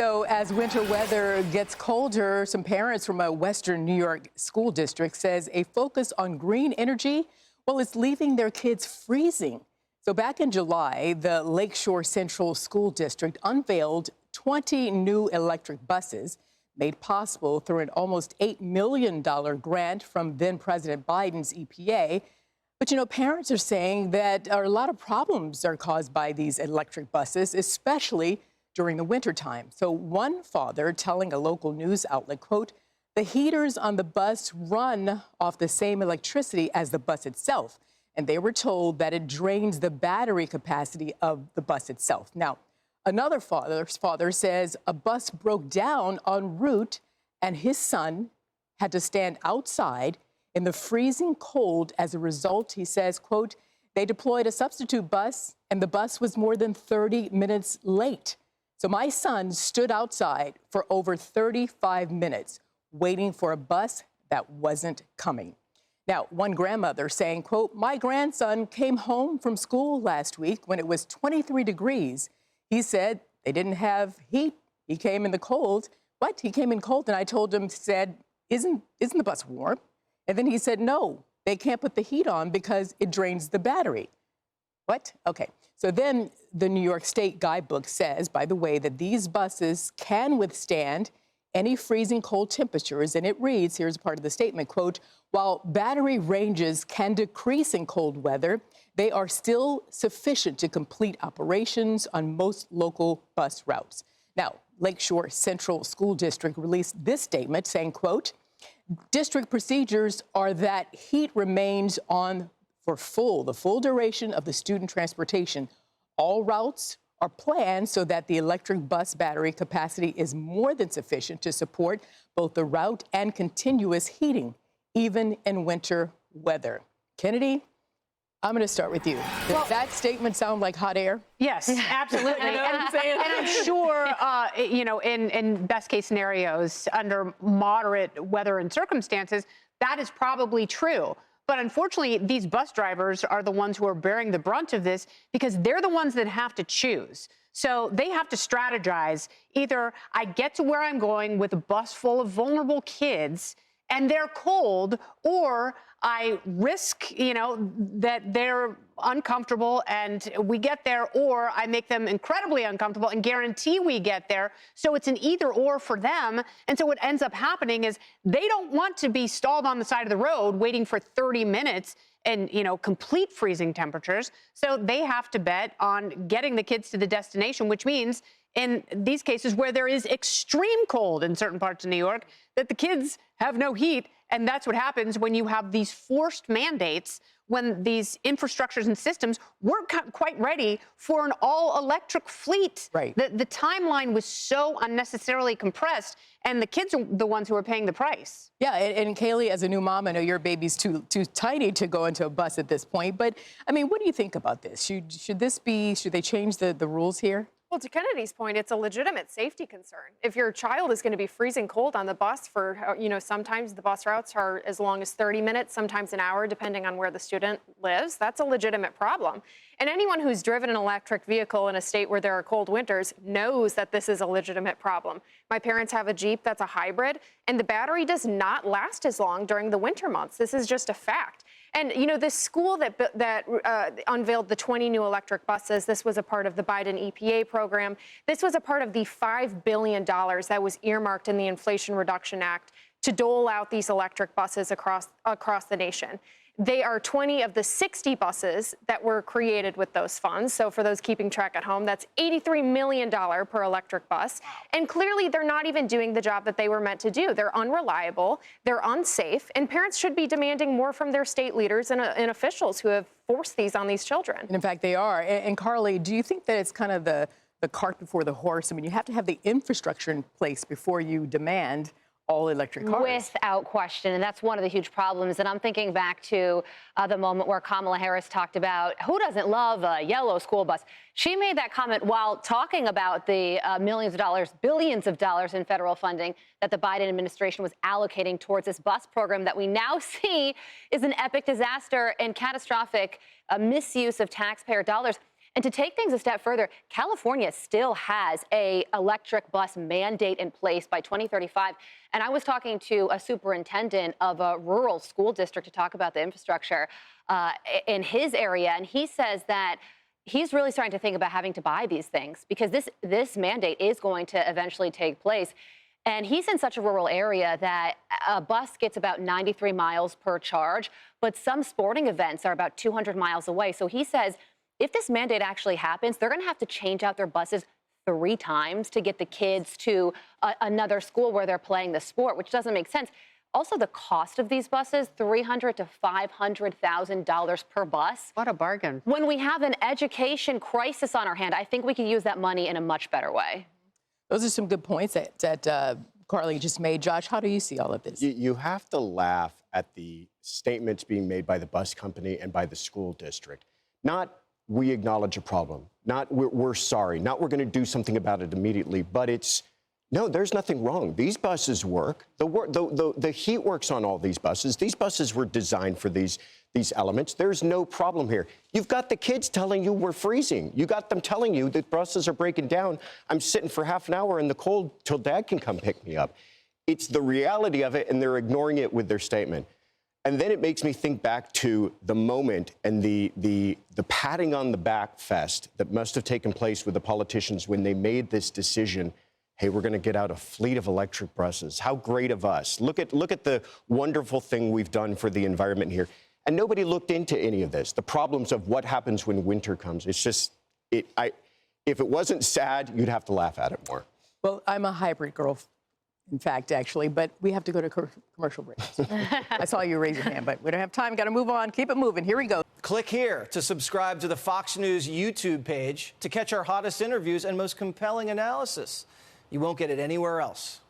So as winter weather gets colder, some parents from a Western New York school district says a focus on green energy, well, it's leaving their kids freezing. So back in July, the Lakeshore Central School District unveiled 20 new electric buses made possible through an almost $8 million grant from then President Biden's EPA. But, you know, parents are saying that a lot of problems are caused by these electric buses, especially during the wintertime. So one father telling a local news outlet, quote, the heaters on the bus run off the same electricity as the bus itself. And they were told that it drains the battery capacity of the bus itself. Now, another father's father says a bus broke down en route and his son had to stand outside in the freezing cold as a result. He says, quote, they deployed a substitute bus and the bus was more than 30 minutes late. So my son stood outside for over 35 minutes waiting for a bus that wasn't coming. Now, one grandmother saying, quote, my grandson came home from school last week when it was 23 degrees. He said they didn't have heat. He came in the cold. What? He came in cold. And I told him, said, isn't the bus warm? And then he said, no, they can't put the heat on because it drains the battery. What? Okay. So then the New York State guidebook says, by the way, that these buses can withstand any freezing cold temperatures. And it reads, here's part of the statement, quote, while battery ranges can decrease in cold weather, they are still sufficient to complete operations on most local bus routes. Now, Lakeshore Central School District released this statement saying, quote, district procedures are that heat remains on for the full duration of the student transportation. All routes are planned so that the electric bus battery capacity is more than sufficient to support both the route and continuous heating, even in winter weather. Kennedy, I'm going to start with you. Does that statement sound like hot air? Yes, absolutely. You know what I'm saying? And I'm sure, you know, in best case scenarios, under moderate weather and circumstances, that is probably true. But unfortunately, these bus drivers are the ones who are bearing the brunt of this because they're the ones that have to choose. So they have to strategize. Either I get to where I'm going with a bus full of vulnerable kids and they're cold, or I risk, you know, that they're uncomfortable and we get there, or I make them incredibly uncomfortable and guarantee we get there. So it's an either or for them. And so what ends up happening is they don't want to be stalled on the side of the road waiting for 30 minutes and, you know, complete freezing temperatures. So they have to bet on getting the kids to the destination, which means in these cases where there is extreme cold in certain parts of New York, that the kids have no heat. And that's what happens when you have these forced mandates, when these infrastructures and systems weren't quite ready for an all-electric fleet. Right. The timeline was so unnecessarily compressed, and the kids are the ones who are paying the price. Yeah, and Kaylee, as a new mom, I know your baby's too tiny to go into a bus at this point. But, I mean, what do you think about this? Should they change the rules here? Well, to Kennedy's point, it's a legitimate safety concern. If your child is going to be freezing cold on the bus for, you know, sometimes the bus routes are as long as 30 minutes, sometimes an hour, depending on where the student lives, that's a legitimate problem. And anyone who's driven an electric vehicle in a state where there are cold winters knows that this is a legitimate problem. My parents have a Jeep that's a hybrid, and the battery does not last as long during the winter months. This is just a fact. And, you know, this school that unveiled the 20 new electric buses, this was a part of the Biden EPA program. This was a part of the $5 billion that was earmarked in the Inflation Reduction Act to dole out these electric buses across the nation. They are 20 of the 60 buses that were created with those funds. So for those keeping track at home, that's $83 million per electric bus. And clearly, they're not even doing the job that they were meant to do. They're unreliable, they're unsafe, and parents should be demanding more from their state leaders and officials who have forced these on these children. And in fact, they are. And Carly, do you think that it's kind of the cart before the horse? I mean, you have to have the infrastructure in place before you demand all electric cars. Without question. And that's one of the huge problems. And I'm thinking back to the moment where Kamala Harris talked about who doesn't love a yellow school bus. She made that comment while talking about the millions of dollars, billions of dollars in federal funding that the Biden administration was allocating towards this bus program that we now see is an epic disaster and catastrophic misuse of taxpayer dollars. And to take things a step further, California still has a electric bus mandate in place by 2035. And I was talking to a superintendent of a rural school district to talk about the infrastructure in his area. And he says that he's really starting to think about having to buy these things because this mandate is going to eventually take place. And he's in such a rural area that a bus gets about 93 miles per charge, but some sporting events are about 200 miles away. So he says if this mandate actually happens, they're going to have to change out their buses 3 times to get the kids to another school where they're playing the sport, which doesn't make sense. Also, the cost of these buses, $300,000 to $500,000 per bus. What a bargain. When we have an education crisis on our hand, I think we could use that money in a much better way. Those are some good points that Carly just made. Josh, how do you see all of this? You have to laugh at the statements being made by the bus company and by the school district. Not we acknowledge a problem, not we're sorry, not we're going to do something about it immediately, but it's no, there's nothing wrong. These buses work. The heat works on all these buses. These buses were designed for these elements. There's no problem here. You've got the kids telling you we're freezing. You got them telling you that buses are breaking down. I'm sitting for half an hour in the cold till Dad can come pick me up. It's the reality of it, and they're ignoring it with their statement. And then it makes me think back to the moment and the patting on the back fest that must have taken place with the politicians when they made this decision. Hey, we're going to get out a fleet of electric buses. How great of us. Look at the wonderful thing we've done for the environment here. And nobody looked into any of this, the problems of what happens when winter comes. It's just, if it wasn't sad, you'd have to laugh at it more. Well, I'm a hybrid girl, in fact, actually, but we have to go to commercial break. I saw you raise your hand, but we don't have time. Got to move on. Keep it moving. Here we go. Click here to subscribe to the Fox News YouTube page to catch our hottest interviews and most compelling analysis. You won't get it anywhere else.